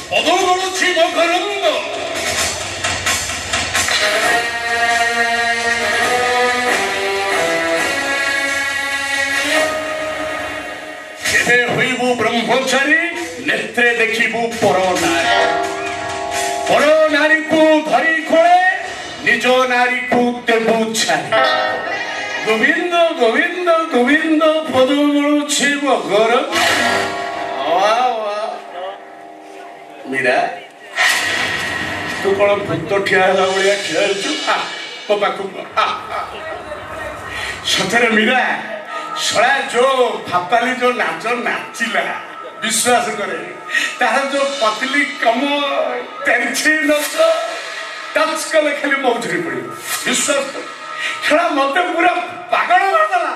ପଦୁଛି ମକରନ୍ଦ। ଏବେ ହୋଇବୁ ବ୍ରହ୍ମଚାରୀ, ନେତ୍ରେ ଦେଖିବୁ ପରନାରୀ। ପରନାରୀକୁ ଧରି ଖୋଳେ, ନିଜ ନାରୀକୁ ଦେବୁ ଛାଡ଼ି। ଗୋବିନ୍ଦ ଗୋବିନ୍ଦ ଗୋବିନ୍ଦ ପଦ ମିଳୁଛି ମକର। ମୀରା, ତୁ କଣ ଭୂତ ଠିଆ ହେଲା ଭଳିଆ ଠିଆ ହେଇଛୁ ମୋ ପାଖକୁ? ସତରେ ମୀରା, ଶଳା ଯୋଉ ଫାପାଲି ଯୋଉ ନାଚ ନାଚିଲା, ବିଶ୍ୱାସ କରେ ତାର ଯୋଉ ପତଲି କମ ତେଞ୍ଚି ନାଚ ଟଚ୍ କଲେ ଖାଲି ମଉଜରେ ପଡିବ। ବିଶ୍ୱାସ କର, ଶଳା ମତେ ପୁରା ପାଗଳ କରିଦେଲା।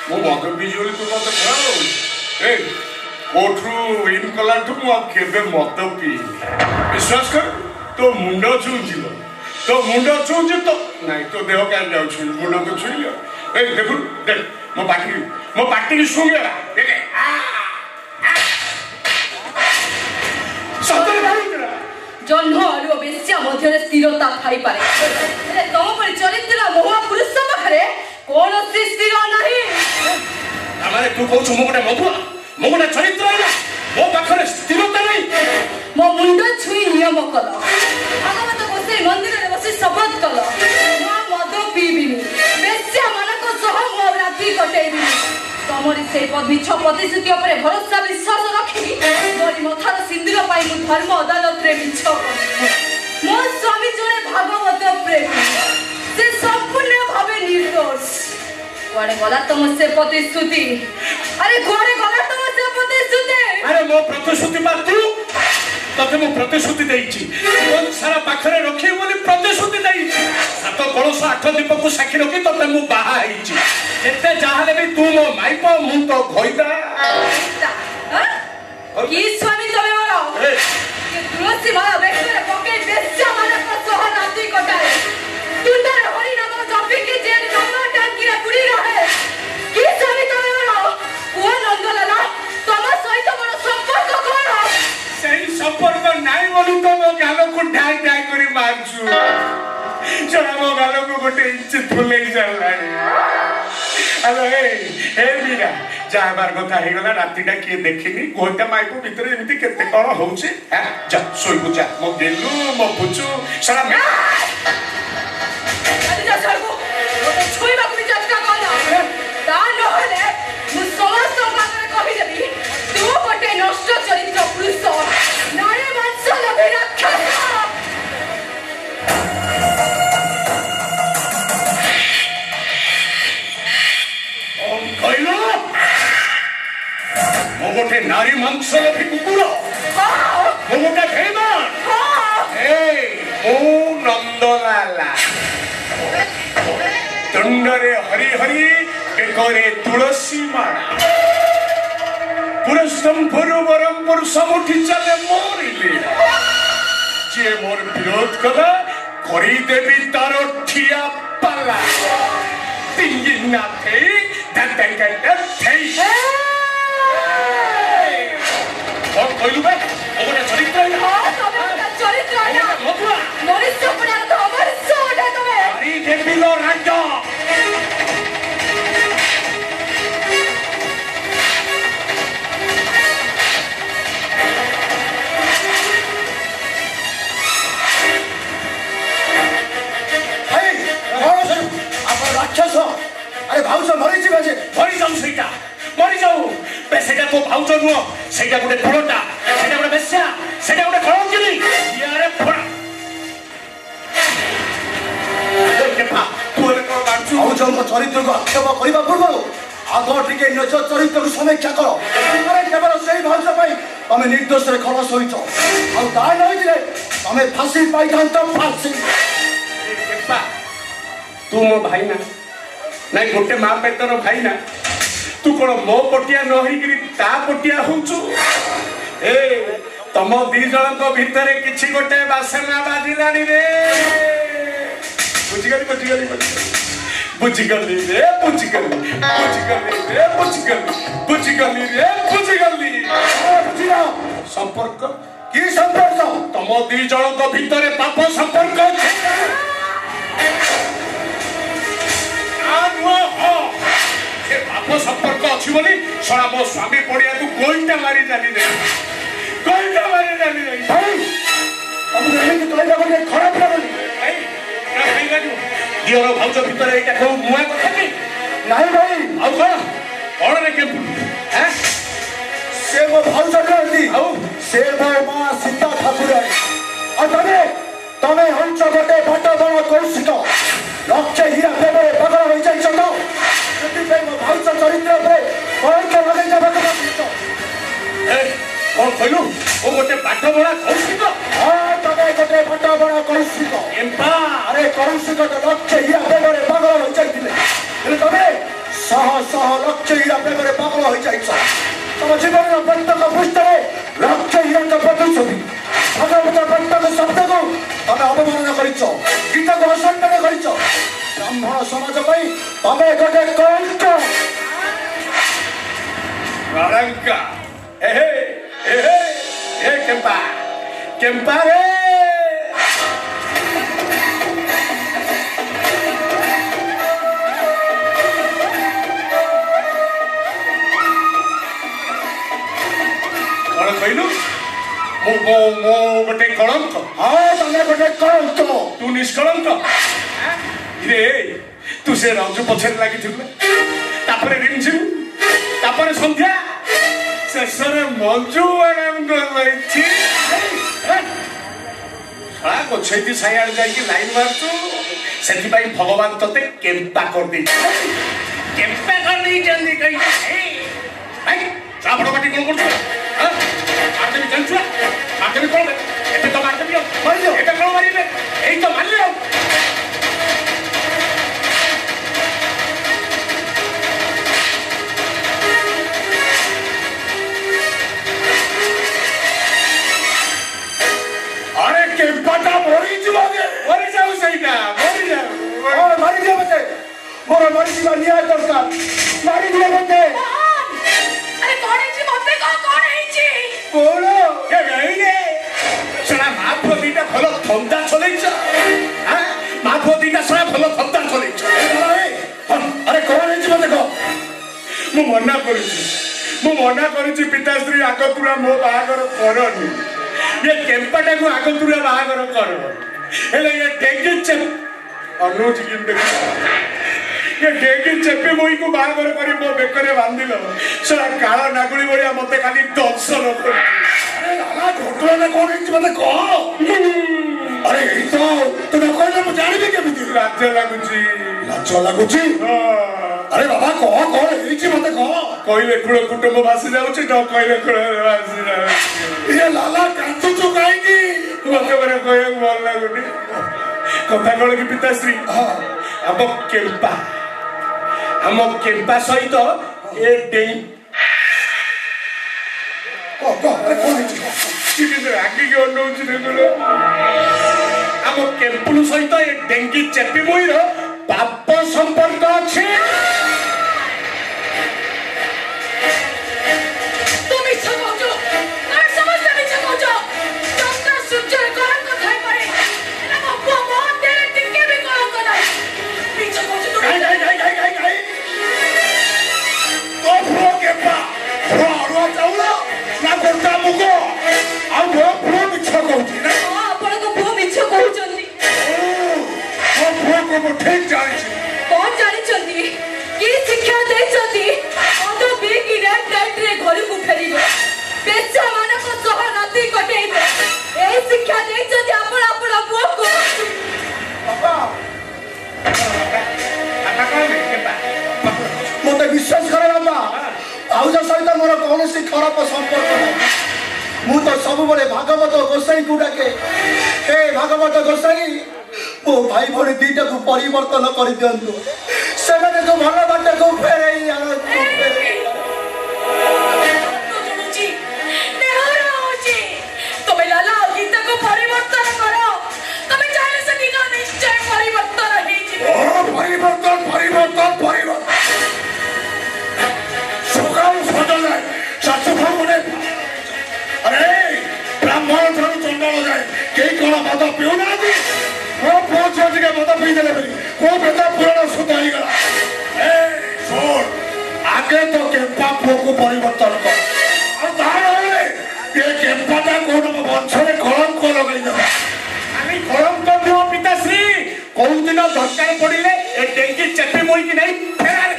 ମୁଁ ମଦ ପିଇଛି ବୋଲି ତୁ ମତେ ଖରାପ କୋଠରୁ ଇନ୍ କଲାଠୁ ମୁଁ ଆଉ କେବେ ମଦ ପିଇନି। ବିଶ୍ୱାସ କର, ତୋ ମୁଣ୍ଡ ଛୁଁଯିବ, ତୋ ମୁଣ୍ଡ ଛୁଁଛି ତ ନାଇଁ, ତୋ ଦେହ କାହିଁ ଯାଉଛି ମୁଣ୍ଡକୁ ଛୁଇଁଲ। ଦେଖୁ ଦେଖ ମୋ ପାଟିକି ଶୁଣିଗଲା। ଜହ୍ନ ଆଳୁ ବେଶ୍ୟା ମଧ୍ୟରେ ସ୍ଥିରତା ଥାଇପାରେ, ହେଲେ ତମ ପରି ଚରିତ୍ର ମହାପୁରୁଷ ପାଖରେ କୌଣସି ସ୍ଥିର ନାହିଁ। ତାମାନେ ତୁ କହୁଛୁ ମୁଁ ଗୋଟେ ମଧୁଆ, ମୁଁ ଗୋଟେ ଚରିତ୍ର ହେଲା, ମୋ ପାଖରେ ସ୍ଥିରତା ନାହିଁ। ମୋ ମୁଣ୍ଡ ଛୁଇଁ ନିୟମ କଲ, ଭାଗବତ ଗୋସାଇ ମନ୍ଦିରରେ ବସି ଶପଥ କଲ, ମୁଁ ମଦ ପିଇବିନି, ବେଶ୍ୟା ମାନଙ୍କ ସହ ମୁଁ ରାତି କଟେଇବିନି। ତମରି ସେଇ ମିଛ ପ୍ରତିଶ୍ରୁତି ଉପରେ ଭରସା ବିଶ୍ୱାସ ରଖି ମୋରି ମଥାର ସିନ୍ଦୁର ପାଇଁ ମୁଁ ଧର୍ମ ଅଦାଲତରେ ମିଛ କରିବି। ମୋ ସ୍ୱାମୀ ଜଣେ ଭାଗବତ ପ୍ରେମୀ, ସେ ସମ୍ପୂର୍ଣ୍ଣ ଭାବେ ନିର୍ଦ୍ଦୋଷ। କୁଆଡେ ଗଲା ତମ ସେ ପ୍ରତିଶ୍ରୁତି? ଆରେ କୁଆଡେ ଗଲା ତମ ସେ ପ୍ରତିଶ୍ରୁତି? ଆରେ ମୋ ପ୍ରତିଶ୍ରୁତି ବା ତୁ। ତତେ ମୁଁ ପ୍ରତିଶ୍ରୁତି ଦେଇଛି, ସାରା ପାଖରେ ରଖିବି ବୋଲି ପ୍ରତିଶ୍ରୁତି ଦେଇଛି। 7 କଳସ 8 ଦୀପକୁ ସାକ୍ଷୀ ରଖି ତତେ ମୁଁ ବାହା ହେଇଛି। ଯେତେ ଯାହାହେଲେ ବି ତୁ ମୋ ମାଇପ, ମୁଁ ତ ଘଇଦା। କି ସ୍ୱାମୀ ତମେ ମୋର? ତୁଳସୀ ମାଳ ବେକରେ ପକେଇ ବେଶ୍ୟା ମାନଙ୍କ ସହ ରାତି କଟାଏ, ତୁଣ୍ଡରେ ହରି ନାମ ଜପିକି ଜେଲ ନମ୍ବର ଟାଙ୍କିରେ ବୁଡ଼ି ରହେ। କି ସ୍ୱାମୀ ତମେ ମୋର? କୁହ ନନ୍ଦଲାଲା, ତମ ସହିତ ମୋର ସମ୍ପର୍କ କଣ? ସେଇ ସମ୍ପର୍କ ନାହିଁ ବୋଲି ତ ମୋ ଗାଲକୁ ଢାଇ ଢାଇ କରି ମାରୁଛୁ। ଜଣା ମୋ ଗାଲକୁ ଗୋଟେ ଇଞ୍ଚି ଫୁଲେଇ ସାରିଲାଣି। ଆଲୋ ହେ ମୀରା, ଯାହା ହେବାର କଥା ହେଇଗଲା, ରାତିଟା କିଏ ଦେଖିନି, ଗୋଟା ମାଇପ ଭିତରେ ଏମିତି କେତେ କଣ ହଉଛି। ଯା ଶୋଇବୁ, ଯା ମୋ ଗେଲୁ ମୋ ପୁଚୁ ସାରା ଛୁଇଁବାକୁ ବି ଚେଷ୍ଟା କର, ତା ନହେଲେ ମୁଁ ସମସ୍ତଙ୍କ ଆଗରେ କହିଦେବି ତୁ ଗୋଟେ ନଷ୍ଟ ଚରିତ୍ର ପୁରୁଷ, ନାରୀ ମାଂସ ଲୋଭୀ ରାକ୍ଷସ। କହିଲ ମୁଁ ଗୋଟେ ନାରୀ ମାଂସ ଲୋଭୀ କୁକୁର, ମୁଁ ଗୋଟେ ବେଇମାନ। ମୁଁ ନନ୍ଦଲାଲା, ତୁଣ୍ଡରେ ହରି ହରି, ବେକରେ ତୁଳସୀ ମାଳା, ପୁରସ୍ତମ୍ଭରୁ ବରମ୍ପୁର ସବୁଠି ଚାଲେ ମୋରି ଲୀଳା। ଯିଏ ମୋର ବିରୋଧ କଲା, କରିଦେବି ତାର ଠିଆ ପାଲା। ତିଙ୍ଗିନା ଥେଇ କଣ କହିଲୁ ବେ? ଗୋଟେ ଚରିତ୍ର ରାଜ। ରାକ୍ଷସ, ଆରେ ଭାଉଜ ମରିଯିବେ ଯେ। ମରିଯାଉ, ସେଇଟା ମରିଯାଉ। ସେଇଟା ତୋ ଭାଉଜ ନୁହଁ, ସେଇଟା ଗୋଟେ ଫଳଟା, ସେଇଟା ଗୋଟେ ବେଶ୍ୟା, ସେଇଟା ଗୋଟେ କଳଙ୍କିନୀ। ଭାଉଜଙ୍କ ଚରିତ୍ରକୁ ଆକ୍ଷେପ କରିବା ପୂର୍ବରୁ ଆଗ ଟିକେ ନିଜ ଚରିତ୍ରକୁ ସମୀକ୍ଷା କର। କେବଳ ସେଇ ଭାଉଜ ପାଇଁ ତମେ ନିର୍ଦ୍ଦୋଷରେ ଖଲାସ ହୋଇଛ, ଆଉ ତା ନ ହେଇଥିଲେ ତମେ ଫାଶୀ ପାଇଥାନ୍ତ। ଫାଶୀ। ତୁ ମୋ ଭାଇ ନା, ନାଇଁ ଗୋଟେ ମା ପେଟର ଭାଇ ନା? ତୁ କଣ ମୋ ପଟିଆ ନ ହେଇକିରି ତା ପଟିଆ ହଉଛୁ? ତମ ଦି ଜଣଙ୍କ ଭିତରେ କିଛି ଗୋଟେ ବାସନା ବାଜିଲାଣି ରେ। ବୁଝିଗଲି ବୁଝିଗଲି ବୁଝିଗଲି ରେ, ବୁଝିଗଲି ବୁଝିଗଲି ରେ, ବୁଝିଗଲି ବୁଝିଗଲି ରେ, ବୁଝିଗଲି। संपर्क কি সম্পর্ক तुम दी जन भितर पाप संपर्क पाप संपर्क अच्छी बोली सड़ा मो स्वामी पड़िया तू गोईटा मारी जानी दे गोईटा मारी जानी दे ভাই তুমি এমনি কইবা বলে খারাপ লাগনি दियर भाउज भितर एटा को मुआ कथा नहीं নাই ভাই आउ कौन रे के हैं সে মো ভাউজ কইতি आउ সে মো মা সীতা ঠাকুরানী আর তুমি হঞ্চ গটে বাট বড় কৌশিক লক্ষ্য হীরা প্রেমে পাগল হয়ে যাইছ তো ସେଥିପାଇଁ ମୋ ଭାଉଜ ଚରିତ୍ର ଉପରେ କଳଙ୍କ ଲଗେଇ ଦେବାକୁ ବସିଛ ए कौन कहलु ओ गोटे पाठ बड़ा कौशिक ହଁ ତମେ ଗୋଟେ ବାଟ ବଡ କୌଶିକ एम्पा আরে কৌশিক তো লক্ষ্য হীরা প্ରେମରେ ପାଗଳ হয়ে ଯାଇଥିଲେ ହେଲେ ତମେ ଶହ ଶହ ଲକ୍ଷ୍ୟ ହୀରା ପ୍ରେମରେ ପାଗଳ ହয়ে ଯାଇଛ ତମ ଜୀବନର ପ୍ରତ୍ୟେକ ପୃଷ୍ଠରେ ଲକ୍ଷ୍ୟ ହୀରାଙ୍କ ପ୍ରତିଛବି ଭଗବତ ପ୍ରତ୍ୟେକ ଶବ୍ଦକୁ ତମେ ଅବମାନନା କରିଛ ଗୀତକୁ ଅସମ୍ମାନ କରିଛ ବ୍ରାହ୍ମଣ ସମାଜ ପାଇଁ ତମେ ଗୋଟେ କଳଙ୍କ रंका ए केम्पा केम्पा रे कौन कहलु मो गोटे कलंक ହଁ ତମେ ଗୋଟେ କଳଙ୍କ तू निष्कलंक रे तू से रंजू पछरे लागि तापरे रिमझिम तापरे संध्या शेषरे मंजू मैडम को लैछि खड़ा को छैती सायाड़ जाई लाइन मारतु सेति भाई भगवान तते केम्पा कर दी केम्पा कर दी जल्दी कहि भाई साबड़ बाटी कोन करछ हां आते भी चलछुआ आते भी कोन एते तो मारते भी मार दियो एते कोन मारिबे एई तो मार लियो अरे केम्पाटा मरी जीवागे मरी जाऊ सहीटा मरी जाऊ ହଁ ମାରିଦିଅ ମତେ ମୋର ମରିଯିବା ନିହାତି ଦରକାର ମାରିଦିଅ ମତେ अरे कौन है जी मते कौन है जी କଣ के गईले सना माफो दीटा भलो थंदा चलेछ हां माफो दीटा सना भलो थंदा चलेछ अरे कଣ ହେଇଛି ମତେ କହ मु मना करूची पिताश्री आगतुरा मो बाहागर करनी ये केम्पाटा को आगतुरा बाहागर कर हेले ये डेंगी चेप अनुज किन देख ये डेंगी चेपी मोई को बाहागर करी मो बेकरे बांधिलो सरा काला नागुली बड़िया मते खाली दर्शन कर अरे लाला घोटला ना कौन है मत कह अरे यही तो तू न कहले मैं जानिबी केमिति राज्य लागुची लाज लागुची अरे बाबा कह कौन है मत कह कहले कुल कुटुंब भासी जाउची न कहले कुल भासी जाउची ये लाला कांतु जो काहेकी मते बरे कहय मन लागुनी कथा कळ की पिताश्री हम केम्पा सहित ए डेई अरे कौन है किने आगे के ओनौची देखलो हम केम्पुल सहित ए डेंगी चेपी मोइर पाप संपर्क अछि तुम इच्छा कोचो अरे समझ में इच्छा कोचो चंद्र सूर्य कौन को थाई पड़े ना बाबू बहुत तेरे टिक्के भी कौन को नहीं इच्छा कोचो तुम गाई तो फ्रो केम्पा फ्रो अरुआ चाउला ना गोटा मुगो आ वो फ्रो मिछ कहउची ना आपण को बहुत इच्छा कहउचंदी वो फ्रो को मो ठीक जानि छी कौन जानी चंदी की शिक्षा दे चंदी तो बी की रेड नाइट रे घर को फेरिबो बेचा माने को सह राती कटेइबो ए शिक्षा दे चंदी आपण बुआ को बाबा आता कौन केम्पा मते विश्वास करे बाबा आउजा सहित मोर कौनसी खराब संपर्क नहीं मु तो सब बड़े भागवत गोसाई को डाके हे भागवत गोसाई ओ भाई भोनी दीटा को परिवर्तन कर दियंतु सेमाने को भलो बाटे को फेरई आनो को फेरई तो जणुची नेहरा होची तमे लाला गीता को परिवर्तन करो तमे चाहे से दिना निश्चय परिवर्तन हे जी ओ परिवर्तन सकाल सजल सासु भाई अरे मद पीऊना मो पुओ झील टे मद पीदेले को बेटा पुराण सुध हो गला आगे तो केम्पा पुओ को परिवर्तन कर ये केम्पाटा कौन वंशे कलंक लगे खाली कलंक नुह पिताश्री कौ दिन दरकार पड़े ए डेंगी चेपी मोई कि नहीं फेरार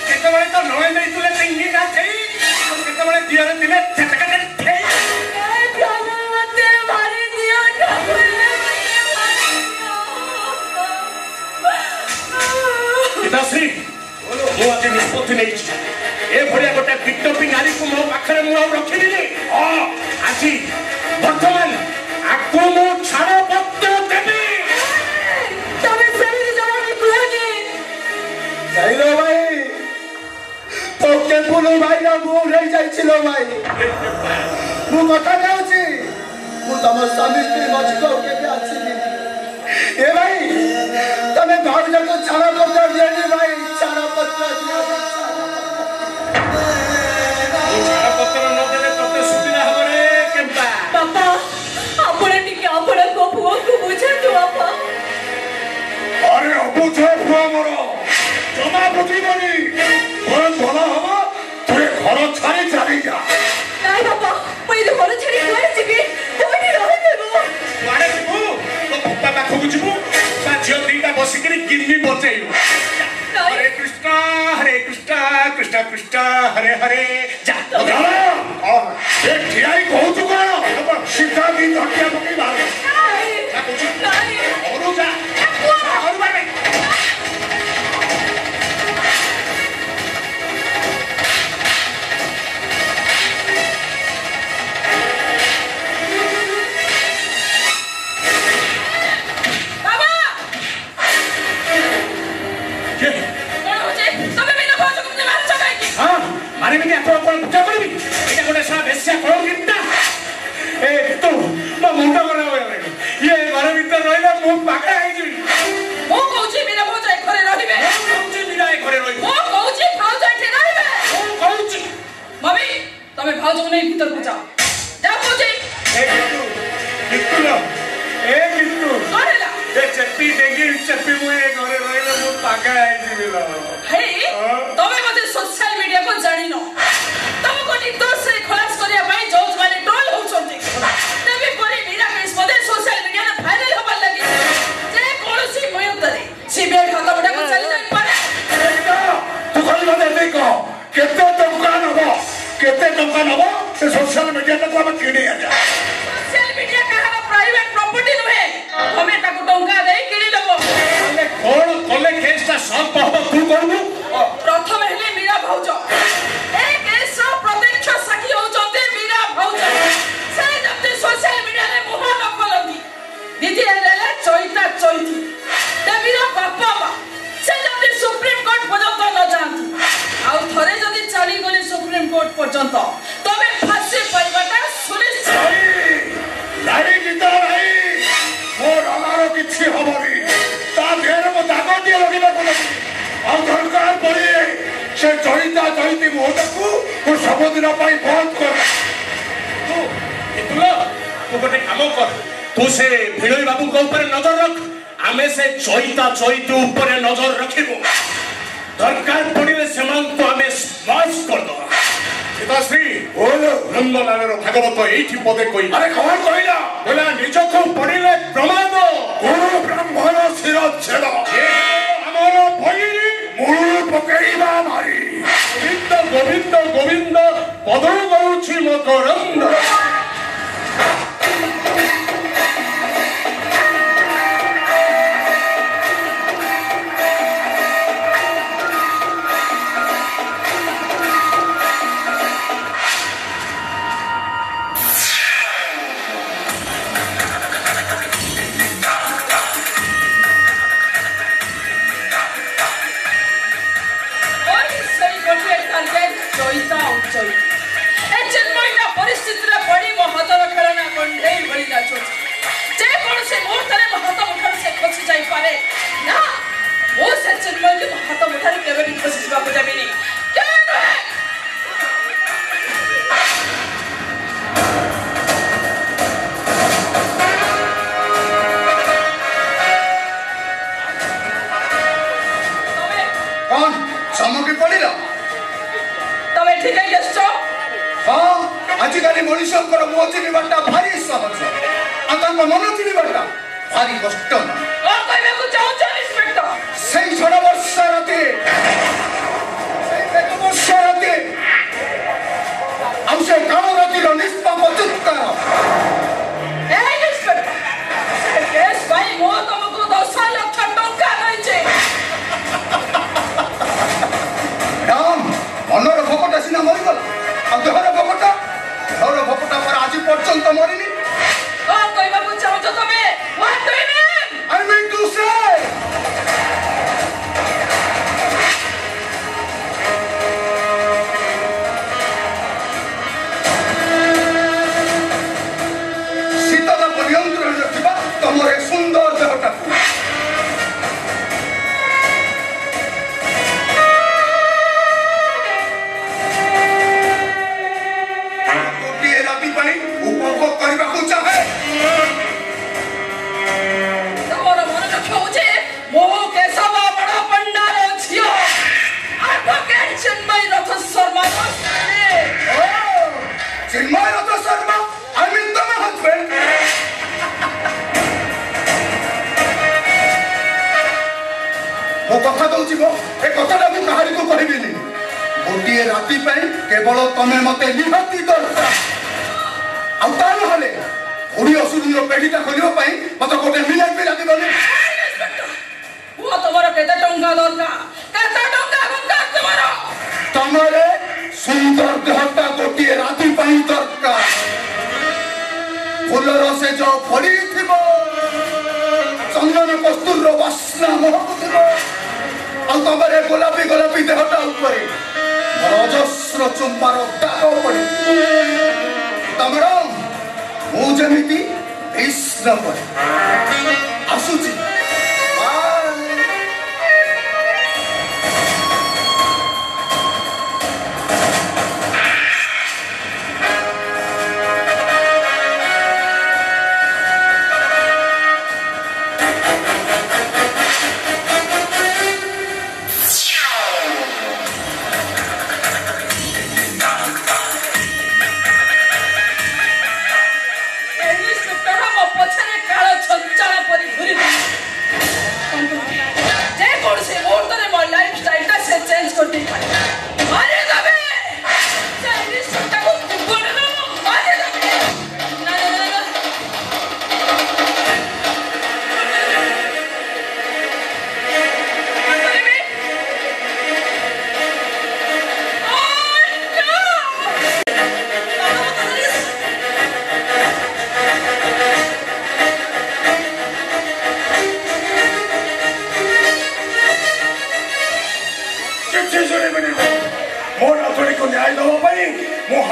केतबले तो नय नहीं तुले तेंगी ना थई केतबले दियर दिले छटकटे थई प्रभु मते मारी दियो ठाकुर पिताश्री मु आज निष्पत्ति नहीं ए भड़िया गोटे विटोपी नारी को मो पाखरे मु रखिनी हां आज वर्तमान आकु मु छाड़ पत्र देबी तबे सेही जवाब कुहनी जाइलो भाई तो के बोलो भाई ना मु रही जाइछिलो भाई मु कथा कहउछि मु तम स्वामी स्त्री मछि को केबे आछि ए भाई तमे भावना को छाड़ा पत्र दियनी भाई छाड़ा पत्र दिया छाड़ पत्र न देले तते सुबिना हबरे केम्पा पापा आपने टिके आपन को पुओ को बुझे तो पापा अरे अबुझ पुओ मोर जमा बुझिबनी बरं भला हबो तू घर छाड़ी चली जा नहीं पापा मैं तो घर छड़ी कोई जीबी कोई रहे देबो मारे जीबू तो पप्पा पाखु जीबू ता झियो दीटा बसिकरी गिन्नी बचेइबू हरे कृष्ण कृष्ण कृष्ण हरे हरे जा ए ठियाई कहू तू कोन सीधा दी धटिया पकी बारे नहीं ओरु जा और बारे मारे में आप कोन पूजा करबी एटा गोटे सा बेस्या कोन किंता ए तो म मुंडा बना होय ये घर भीतर रहिला मु पागल आइ जी मो कहूची मेरा भौज घरे रहिबे कहूची मीरा घरे रहि मो कहूची भौज एठे रहिबे मु कहूची मम्मी तमे भौज को नहीं भीतर पूजा जा कहूची ए किट्टू ए किट्टू करेला ए चप्पी देगी चप्पी मु ए घरे रहिला मु पागल आइ जी बिला हे तमे मते सोशल मीडिया को जानि न तुमको निर्दोष से खलास करिया भाई जज माने ट्रोल होउछंती तबे परे मीरा केस मते सोशल मीडिया ने वायरल होबा लागि जे कोनोसी मयंतरे सीबीआई खाता बडा को चली जाई पारे तू खाली मते देखो केते टंका नबो से सोशल मीडिया तक हम किणी आ जा सोशल मीडिया कहार प्राइवेट प्रॉपर्टी नुहे हमें ताको टंका दे किणी लबो अरे कोन कोले केसटा सब हबो तू करबू प्रथम हेले मीरा भौज ए केस प्रत्यक्ष साक्षी होचंते मीरा भौज से जब सोशल मीडिया रे मुह न खोलंती द्वितीय हेले चैता चैती ते मीरा बापा बा से जब सुप्रीम कोर्ट पर्यंत न जांती आउ थरे जदी चली गले सुप्रीम कोर्ट पर्यंत तबे फांसी पाइबाटा सुनिश्चित लाड़ी जिंदा रही मोर अलारो किछि हबनी ता देर मो दाग दिए लगिबा कोन आ दरकार पड़ी से चरिता चरिती मोहतकू को सबदिन पाई बंद कर तू गोटे काम कर तू से भिड़ई बाबू को ऊपर नजर रख आमे से चैता चैती ऊपर नजर रखिबो दरकार पड़िले समान को आमे स्मैश कर दो सीताश्री बोलो नंदलाल भागवत एठी पदे कहि अरे कौन कहिला बोला निजको पड़िले प्रमाद गुरु ब्रह्मण शिर छेद हमर भई मूल पकईबा मारी गोविंद गोविंद गोविंद पद गौछि मकरंद परिस्थिति पड़ी मो हाथर खेलना कंडेई भरी नाचो जे कोन से मुहूर्तरे मो हाथ मुठर से खसी जाई पारे ना मो से चिन्मय के हाथ मुठर केबे भी खसी जाबा जाबिनी के କି ପଡ଼ିଲା ତମେ ଠିକ ହେଇ ଆସିଛ ହଁ ଆଜିକାଲି ମଣିଷଙ୍କର ମୁହଁ ଚିହ୍ନିବାଟା ଭାରି ସହଜ ଆଉ ତାଙ୍କ ମନ ଚିହ୍ନିବାଟା ଭାରି କଷ୍ଟ କଣ କହିବାକୁ ଚାହୁଁଛ ଇନ୍ସପେକ୍ଟର ସେଇ ଝଡ଼ ବର୍ଷା ରାତି ସେଇ ମେଘ ବର୍ଷା ରାତି ଆଉ ସେ କାଳ ରାତିର ନିଷ୍ପାପ ଚିତ୍କାର କେସ୍ ପାଇଁ ମୁଁ ତମକୁ 10 ଲକ୍ଷ ଟଙ୍କା ଦେଇଛି ମନର ଭୋକଟା ସିନା ମରିଗଲା ଆଉ ଦେହର ଭୋକଟା ପରେ ଆଜି ପର୍ଯ୍ୟନ୍ତ ମରିନି କଣ କହିବାକୁ ଚାହୁଁଛ ତମେ What do you mean? I mean to say ଶୀତତାପ ନିୟନ୍ତ୍ରଣରେ ଥିବା ତମର ଏ ସୁନ୍ଦର ଦେହଟାକୁ ଉପଭୋଗ କରିବାକୁ ଚାହେଁ ତମର ମନେ ରଖୁଛି ମୁଁ କେଶବ ବଡ଼ ପଣ୍ଡାର ଝିଅ ଆଡଭୋକେଟ ଚିନ୍ମୟ ରଥ ଶର୍ମା ଚିନ୍ମୟ ରଥ ଶର୍ମା I mean ତମ ହଜବେଣ୍ଡ ମୁଁ କଥା ଦଉଛି ମୋ ଏ କଥାଟା ମୁଁ କାହାରିକୁ କହିବିନି ଗୋଟିଏ ରାତି ପାଇଁ କେବଳ ତମେ ମତେ ନିହାତି ଦରକାର ଆଉ ତା ନହେଲେ ଓଡିଆ ଅସୁରର ପେଢିଟା ଖୋଲିବା ପାଇଁ ମତେ ଗୋଟେ ମିନିଟ୍ ବି ଲାଗିବନି ମୁଁ ତମର କେତେ ଟଙ୍କା ଦରକାର ତମର ତମର ସୁନ୍ଦର ଦେହଟା ଗୋଟିଏ ରାତି ପାଇଁ ଦରକାର ଫୁଲର ସେ ଯୋଉ ଫଳିଥିବ ଚନ୍ଦନ କସ୍ତୁରର ବାସ୍ନା ମହକୁଥିବ ଆଉ ତମର ଗୋଲାପୀ ଗୋଲାପୀ ଦେହଟା ଉପରେ ଅଜସ୍ର ଚୁମ୍ବାର ଦାଗ ପଡେ ତମର ମୁଁ ଯେମିତି ଭୀଷ୍ମ ପଡେ ଆସୁଛି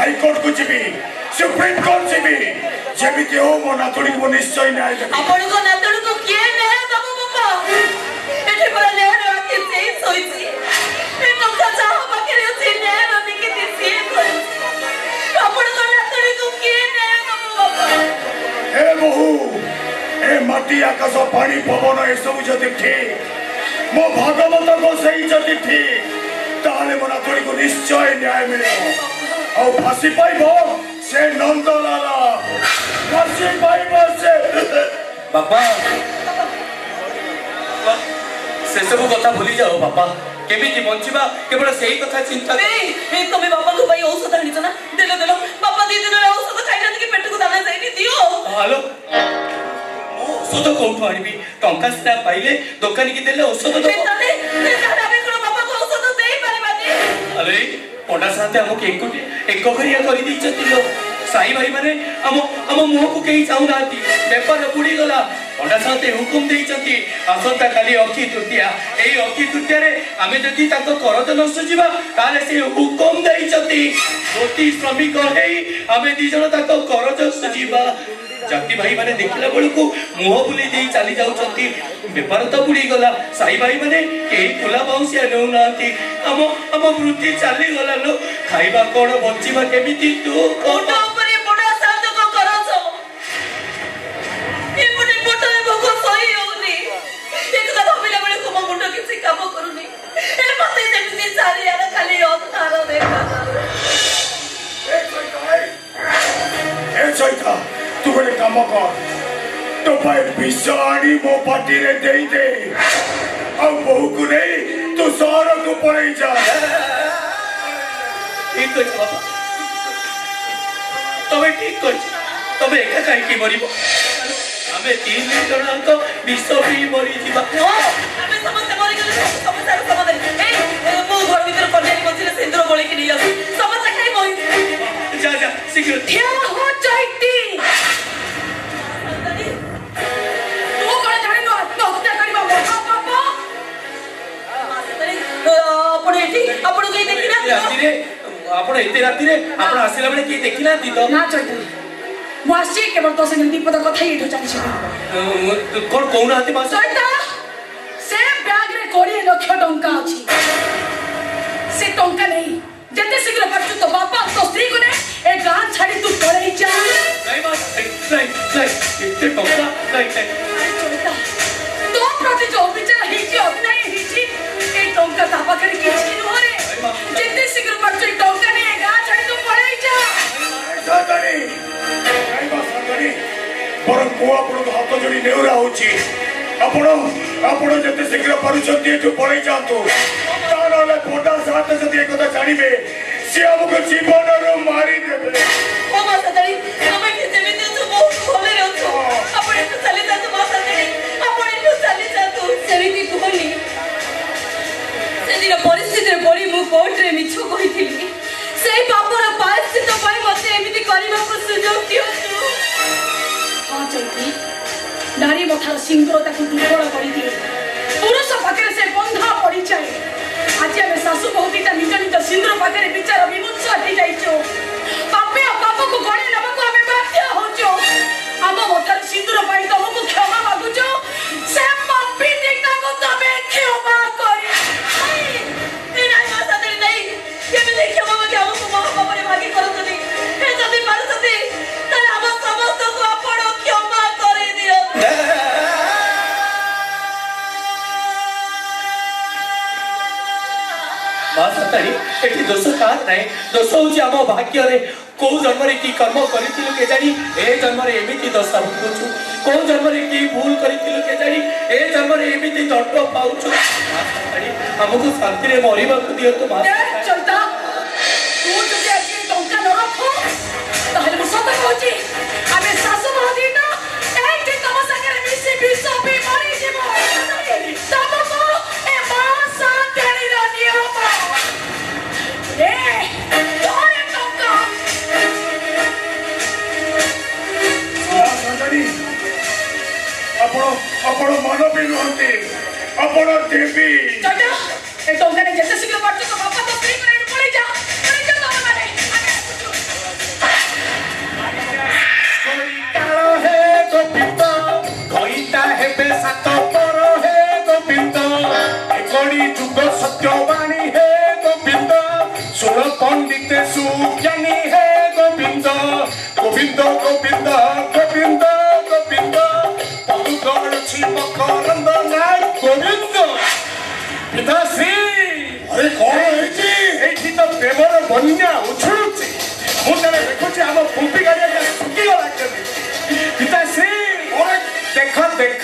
हाईकोर्ट को जीवी सुप्रीम कोर्ट जीवी जेमिति हो मो नातुड़ी को निश्चय न्याय देबी आपण को नातुड़ी को किए न्याय दबो बाबा एठी पर न्याय राखी से सोईची ए टंका चाह बाकी रे से न्याय नदी के दिसी आपण को नातुड़ी को किए न्याय दबो बाबा हे बहु ए माटी आकाश पानी पवन ए सब जति ठीक मो भागवत को सही जति ठीक ताले मो नातुड़ी को निश्चय न्याय मिले और फांसी पाइबो से नंदलाला फांसी पाइबो से बापा से सब कथा भूली जाओ बापा केमिति बंचिबा केवल सेही कथा चिंता ए तमे बापा को भाई औषध आनी ना देलो देलो बापा दी दिन औषध खाइ ना कि पेट को दाना जाइनी दियो हेलो औषध कोठो आनिबी टंका सिना पाइले दुकानी की देले औषध दो तने हमें कोन बापा को औषध देई पारिबानी अरे पंडा साथे हमके एक करिया करि दी छथि लो साई भाई माने हम मुह को केही चाहू नाती पेपर बुडी गला पंडा साथे हुकुम देई छथि आसंता काली अखी तृतीया एई अखी तृतीया रे आमे जति ताको करज नष्ट जीवा ताले से हुकुम देई छथि गोटी श्रमिक हेई आमे दी जण ताको करज सुजीवा जाति भाई माने देखला बेलू मुह बुले दे चली जाउछंती बेपार तो बुड़ी गला साई भाई माने केही फुला बाउसिया नौ नाती हम वृत्ति चली गला लो खाइबा कोन बचिबा केमिति तू कोटा ऊपर बुढ़ा साथ को करछो ए बुढ़ी बुढ़ा भगो सही होनी एक तो भाबिला बेले को मुंडो किसी काम करूनी ए मते जेमिति सारी विष आनी मो पार्टी रे दे दे और बहु को नहीं तू सहर को पड़े जा ठीक है बाबा तबे ठीक कर तबे एका काहे की मरिबो हमें 3 जन तो विष पी मरी जीवा हमें समस्त मरि गेले समस्या समाधान ए मो घर भीतर कल्याणी बसिले सिंदूर बोले कि नहीं आसी समस्या खाई मरि जा जा शीघ्र क्या हो चैती तू कौन जाने नो आत्महत्या करबा मोटा पापा आपण एठी आपण कहीं देखि ना राती रे आपण एते राती रे आपण आसिला बेले की देखिना दी तो ना चैती वासी केवल तो से दीपद कथा ही चली कोन कोन हाथी मास चैता से बैग रे 20 लाख टंका अछि से टंका नहीं जते शीघ्र परचु तो बापा तो स्त्री को ने ए गां छाड़ी तू पड़े जा नहीं बात नहीं इतने टंका नहीं चैता तो प्रति जो विचार हिची अपनाई हिची ए टंका ता पाखरे किछि नोरे जते शीघ्र परचु टंका ने ए गां छाड़ी तू पड़े जा सागरी नहीं बा सागरी पर को आपण हाथ जोड़ी नेउरा होची आपण जते शीघ्र परुचंती तू पड़े जातो तारले पोटा साथ जते एकदा जानिबे से हमको जीवन रो मारी देबे ओ मातारी हमें के जेमिति तू बहुत भले रहतो आपण तो चली जा तू मातारी आपण तो चली जा तू सेमिति कोनी से दिन परिस्थिति पड़ी मु कोर्ट रे मिछु कहिथिली सेई पापर पायस्थित पई मते एमिति करबा को सुजोग दियो तू हां चैती नारी मथार सिंदूरता को दुर्बल करी दिए पुरुष पाखरे से बंधा पड़ी जाए आज हमें सासु बहुतीटा निज निज सिंदूर पाखरे विचार विमुच हटी जाइछो पापे पाप को गणे नबा को हमें बाध्य होछो हम मथार सिंदूर पाई तुमको क्षमा मागुछो से पापी देखता को तबे क्षमा करी ए नाही माता दे नहीं केबे ले क्षमा मागे हमको मां बाप रे मागे करतनी हे जदी मारतती ताले हम समस्त को आपण क्षमा करी दियो बात सतारी एठी दोष का नहीं दोष होची हम भाग्य रे को जन्म रे की कर्म करितिलु के जानी ए जन्म रे एमिति दशा भोगुछु को जन्म रे की भूल करितिलु के जानी ए जन्म रे एमिति दंड पाउछु सतारी हमको शांति रे मरिबा को दियो तो बात चलता तू जदि आके टंका न रखो ताहले मु सत कहूची हमें सासु महदी ना एठी तम संगे मिसी विष पी मरि जीवो तमको ए मासा तेरी रानी हो ए तोरे टंका सागरी आपण मन भी रहते आपण देवी चटा ए टंका ने जते शीघ्र पड़छ तो बापा तो फ्री करे पड़े जा तो माने हे गोविंद कईता हेबे सात पर हे गोविंद एकड़ी जुग सत्यवाणी हे गोविंद सुर पंडित सुज्ञानी हे गोविंद गोविंद गोविंद गोविंद गोविंद पदुगण मकरंद नाय गोविंद पिताश्री अरे कौन है तो प्रेमर बन्या उछुलुची मुझे देखुची हम फुंपी गाड़ी सुखी गला पिताश्री अरे देख देख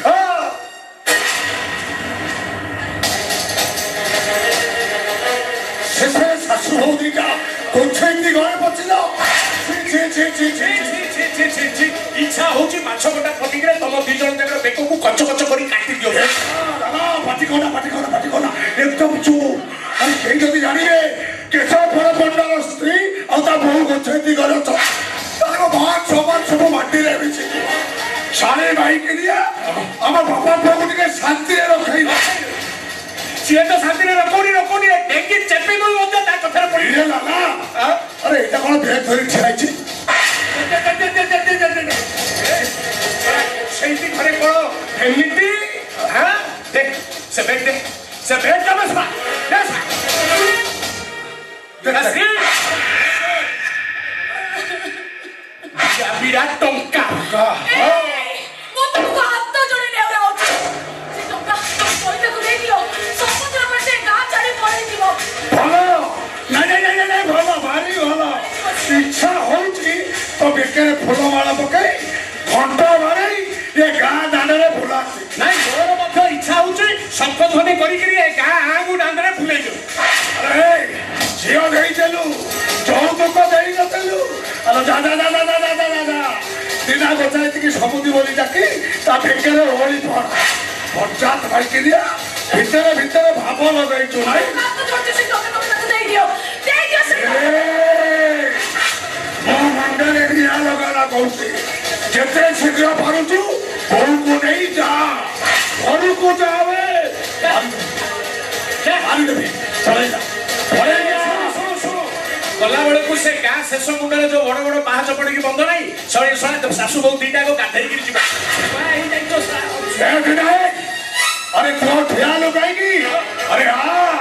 शेषे शाशु भौतिका कुछ घरे पचिल इच्छा होची माछ गोटा फटिकरे तुम दी जन जाकर बेक को कच कच करी काटी दियो पाटिकोना एकदम चुप अरे कहीं जदि जानिबे केशव फल पंडार स्त्री और ता बहु गछेती घर छ ताको भात सब माटी रे बिछि सारे भाई के दिया हमर बापा को के शांति रे रखै सीए तो शांति रे रखोनी देखि चेपी दो ओते ता कथर पड़ी रे लाला अरे एटा कोन भेद धरि छिराइछि सेठी घरे कोन एमिति हां देख से बैठ का बस विराट टंका मो तुमको हाथ जोड़ी नेवरा होची से टंका पइसा को दे दियो समुद्र में से गां चढ़ी पड़ी दियो भलो नहीं भलो भारी भलो इच्छा होची तो बेकरे फूल माला पकाई घंटा मारे ये गां दाने ଖଣ୍ଡେ କରିକିରି ଏ ଗାଁ ଆଗୁ ଦାଣ୍ଡରେ ଫୁଲେଇ ଦେବୁ। ଆରେ ଝିଅ ଦେଇଥିଲୁ ଯୌତୁକ ଦେଇନଥିଲୁ। ଆରେ ଯା ଯା ଯା ଯା ଯା ଯା ଯା ଯା ଦିନା କଥା ଏତିକି ସମୁଦି ବୋଲି ଡାକି ତା ବେକରେ ଓଳି ପଡ ପଞ୍ଚାୟତ ଭାଇକି ଦିଆ ଭିତରେ ଭିତରେ ଭାବ ଲଗେଇଛୁ ନାଇଁ। ମୋ ମୁଣ୍ଡରେ ନିଆଁ ଲଗାନା କହୁଛି। ଯେତେ ଶୀଘ୍ର ପାରୁଛୁ ବୋଉକୁ ନେଇ ଯା ଘରକୁ ଯାବେ ମାରିଦେବି ପଳେଇ ଯା ପଳେଇ ଯା। ଗଲା ବେଳକୁ ସେ ଗାଁ ଶେଷ ମୁଣ୍ଡରେ ଯୋଉ ବଡ ବଡ ପାହାଚ ପଡିକି ବନ୍ଧ ନାହିଁ ଶଳେ ଶଳେ ଶାଶୁ ବୋଉ ଦିଟାକୁ ଗାଧେଇକିରି ଯିବା। अरे तो ठिया लुकाएगी अरे हाँ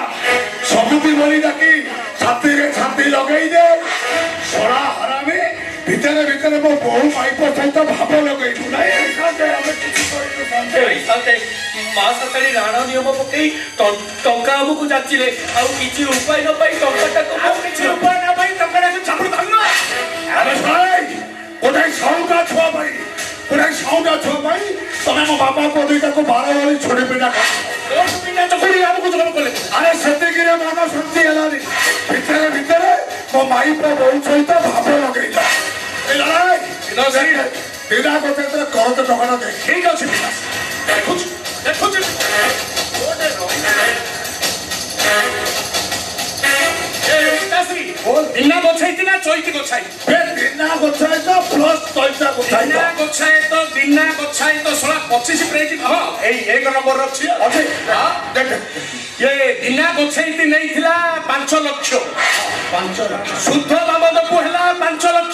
सबुती बोली डाकी छाती रे छाती लगेई दे सोड़ा हरामी भितरे भितरे मो बहु पाइप सहित भाव लगेइछु नाही साथे हम किछि करिनु साथे साथे मा सतड़ी राणा नियम पकई टंका हमकु जाचिले आ किछि उपाय न पाई टंकाटा को किछि उपाय न पाई टंकाटा को छापुड़ धरना। अरे भाई कोठाई सौगा छुआ भाई कोठाई सौगा छुआ भाई तमे मो बापा को दुईटा को 12 वाली छोड़ी पिटा कर पिटा चकुड़ी हमकु जब कले। अरे सेते गिरे मन शांति हलानी भितरे भितरे मो माई पे बहुत सहित भाव लगेइला ए लड़ाई इनो सही बिना को तेरे करत टकाना दे ठीक अछि विकास देखुछ देखुछ ओडे दिना गोछाई ना चैती गोछाई दिना गोछाई तो प्लस चैता गोछाई दिना गोछाई तो 25 प्रेज हां एई 1 नंबर रछि अछि हां देख ये दिना गोछाई नहीं थिला 5 लाख शुद्ध बाबद को हला 5 लाख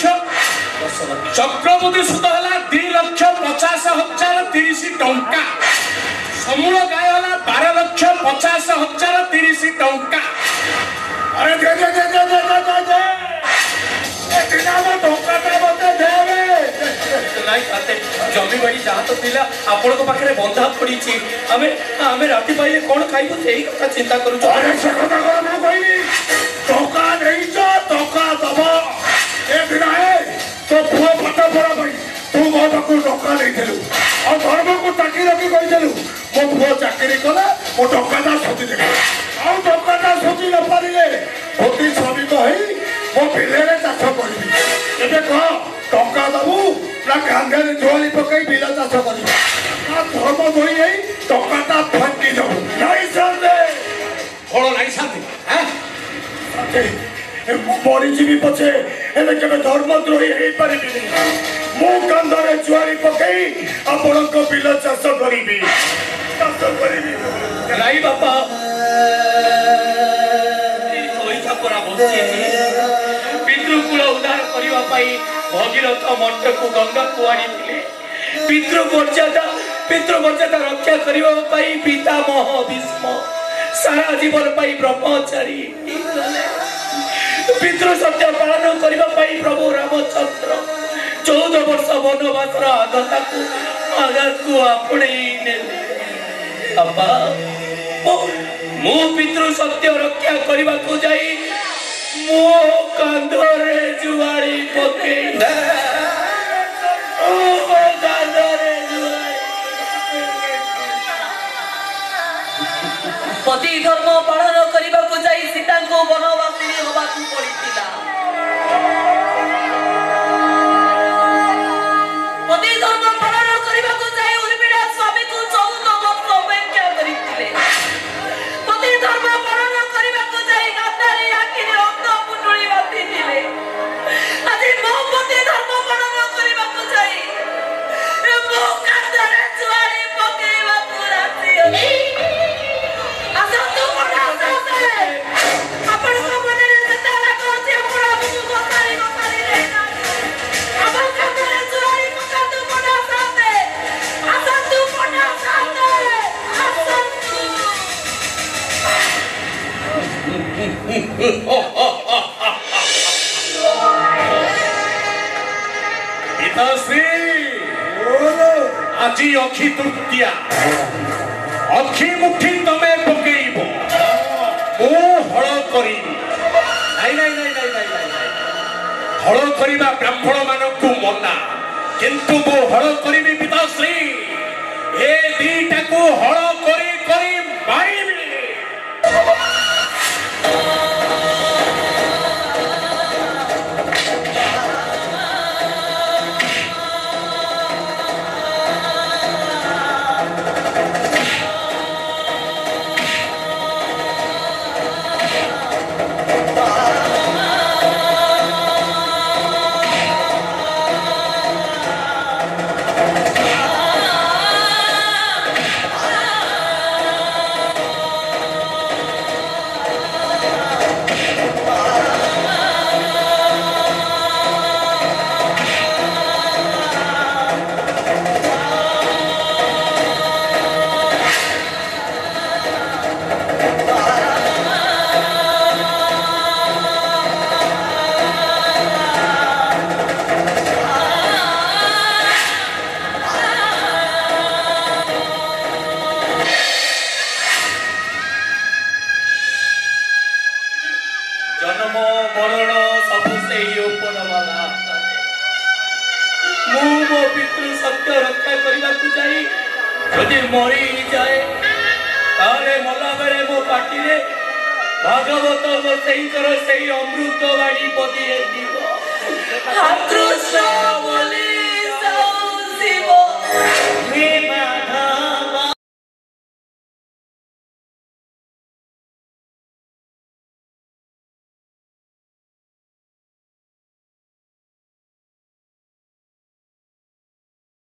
10 लाख चक्रवर्ती सुध हला 2,50,000 30 टंका समूल गाय हला 12,50,000 30 टंका। अरे दे दे दे दे दे दे ए दिना में टंका दे मते देवे नहीं खाते जमी बड़ी जहाँ तो पिला आपण को पाखरे बंधा पड़ी छी हमें राती पाइले कोन खाइबो सेही कथा चिंता करू छ। अरे से कथा कर मैं कहनी टंका नहीं छ टंका दबो ए दिना ए तो पुओ फटा पड़ा भाई तू मो पाखु टंका नहीं देलु और धर्म को चाकरी रखी कहि देलु मो पुओ चाकरी कला मो टंका दा सोची दे और टंका दा सोची न पारिले होती स्वामी कहि मो बिलेरे चाष करबी एबे कह टंका दबु ना गांधीरे जोली पकई बिला चाष करबी ना धर्म धोई नहीं टंका ता फटकी जाऊ नहीं साथे कोन नहीं शांति हैं मरी जीवी पछे एने केबे धर्मद्रोही हेई परिबी मु कांधरे जुआरी पकई आपनक बिला चाष करबी राई बापा ओई ठाकुरा बसि पितृकुल उद्धार करिवा पाई भगीरथ मठ को गंगा को आनिथिले पितृ मर्यादा रक्षा करिवा पाई पितामह भीष्म सारा जीवन पाई ब्रह्मचारी पितृ सत्य पालन करिवा पाई प्रभु रामचंद्र 14 वर्ष वनवासर आघात को आपणे नेले अब्बा मो पितृ सत्य रक्षा करने को जाई मो कांधरे जुआरी पके पति धर्म पालन करने को जाई सीता को वनवासिनी होगा पड़ता पति धर्म पालन करने को जाई उर्मिला स्वामी को 14 वर्ष अपेक्षा करते पति धर्म पालन करने को जाई गातारी आखिर रक्त पुटुड़ी बाती दिले आज मो पति धर्म पालन करने को जाई मो कांधरे जुआरी पकेवा राति आसा तो बड़ा साथे अपन को मने जता लागोती अपन को गोतारी रहना अपन कांधरे जुआरी पका तो बड़ा साथे आसा तू बड़ा साथे आसा पिताश्री আজি অক্ষী তৃতীয়া অক্ষী মুঠি তুমি পকেইব ও হল করিবি নাই নাই নাই নাই নাই নাই হল করিবা ব্রাহ্মণ মানকু মনা কিন্তু মো হল করিবি পিতাশ্রী এ দিটাকু হল করি করি মারি जन्म मरण सबु से उपरवाला मु मो पितृ सत्य रक्षा करने को जाई जदि मरी जाए ताले मला बेले मो पाटी रे भागवत गोसाईंकर से अमृत बाणी पदी दिव हातृष्ण बोली